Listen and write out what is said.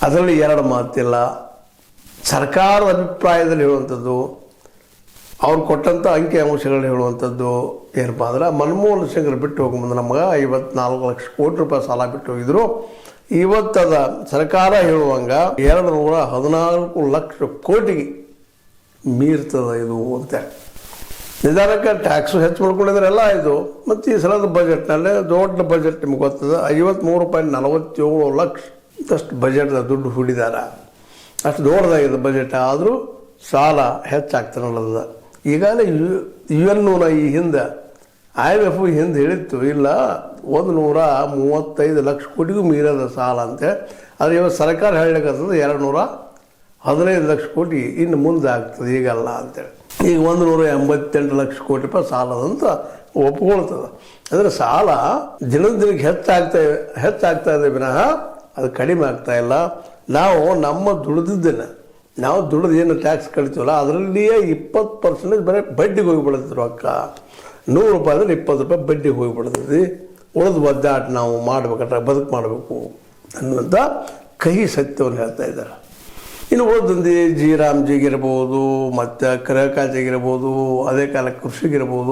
ಅದರಲ್ಲಿ ಎರಡು ಮಾತಿಲ್ಲ. ಸರ್ಕಾರದ ಅಭಿಪ್ರಾಯದಲ್ಲಿ ಹೇಳುವಂಥದ್ದು, ಅವ್ರು ಕೊಟ್ಟಂಥ ಅಂಕಿ ಅಂಶಗಳನ್ನ ಹೇಳುವಂಥದ್ದು ಏನಪ್ಪ ಅಂದ್ರೆ, ಮನಮೋಹನ್ ಸಿಂಗ್ರು ಬಿಟ್ಟು ಹೋಗ್ಬಂದು ನಮಗೆ 54 ಲಕ್ಷ ಕೋಟಿ ರೂಪಾಯಿ ಸಾಲ ಬಿಟ್ಟು ಹೋಗಿದ್ರು. ಇವತ್ತದ ಸರ್ಕಾರ ಹೇಳುವಂಗೆ 214 ಲಕ್ಷ ಕೋಟಿಗೆ ಮೀರ್ತದ ಇದು ಅಂತ. ನಿಧಾನಕ್ಕೆ ಟ್ಯಾಕ್ಸು ಹೆಚ್ಚು ಮಾಡ್ಕೊಂಡಿದ್ರೆ ಎಲ್ಲ ಆಯಿತು. ಮತ್ತು ಈ ಸಲದ ಬಜೆಟ್ನಲ್ಲೇ ದೊಡ್ಡ ಬಜೆಟ್ ನಿಮ್ಗೆ ಗೊತ್ತದ, 53.47 ಲಕ್ಷದಷ್ಟು ಬಜೆಟ್ ದುಡ್ಡು ಹೂಡಿದ್ದಾರೆ. ಅಷ್ಟು ದೊಡ್ಡದಾಗಿದೆ ಬಜೆಟ್. ಆದರೂ ಸಾಲ ಹೆಚ್ಚಾಗ್ತಾನಲ್ಲದ. ಈಗಾಗಲೇ UN ಈ ಹಿಂದೆ IMF ಹಿಂದೆ ಹೇಳಿತ್ತು, ಇಲ್ಲ 135 ಲಕ್ಷ ಕೋಟಿಗೂ ಮೀರದ ಸಾಲ ಅಂತೆ. ಆದರೆ ಇವತ್ತು ಸರ್ಕಾರ ಹೇಳಲಿಕ್ಕಂತದ್ದು 215 ಲಕ್ಷ ಕೋಟಿ ಇನ್ನು ಮುಂದೆ ಆಗ್ತದೆ, ಈಗಲ್ಲ ಅಂತೇಳಿ. ಈಗ 188 ಲಕ್ಷ ಕೋಟಿ ರೂಪಾಯಿ ಸಾಲದಂತ ಒಪ್ಕೊಳ್ತದೆ. ಅಂದರೆ ಸಾಲ ದಿನದ ದಿನಕ್ಕೆ ಹೆಚ್ಚಾಗ್ತಾ ಇದೆ ವಿನಃ ಅದು ಕಡಿಮೆ ಆಗ್ತಾ ಇಲ್ಲ. ನಾವು ನಮ್ಮ ದುಡಿದಿದ್ದೇನೆ, ನಾವು ದುಡಿದು ಏನು ಟ್ಯಾಕ್ಸ್ ಕಳಿತೀವಲ್ಲ ಅದರಲ್ಲಿಯೇ 20% ಬರೀ ಬಡ್ಡಿಗೆ ಹೋಗಿಬಿಡ್ತದೆ ರೊಕ್ಕ. 100 ರೂಪಾಯಿದಲ್ಲಿ 20 ರೂಪಾಯಿ ಬಡ್ಡಿಗೆ ಹೋಗಿಬಿಡ್ತದೆ. ಉಳಿದು ಒದ್ದಾಟ ನಾವು ಮಾಡಬೇಕಾದ್ರೆ ಬದುಕು ಮಾಡಬೇಕು ಅನ್ನುವಂಥ ಕಹಿ ಸತ್ಯವನ್ನು ಹೇಳ್ತಾ ಇದ್ದಾರೆ. ಇನ್ನು ಉಳಿದಂತೆ ಜಿ ರಾಮ್ಜಿಗಿರ್ಬೋದು, ಮತ್ತು ಕೃಷಿಗಿರ್ಬೋದು, ಅದೇ ಕಾಲಕ್ಕೆ ಕೃಷಿಗಿರ್ಬೋದು,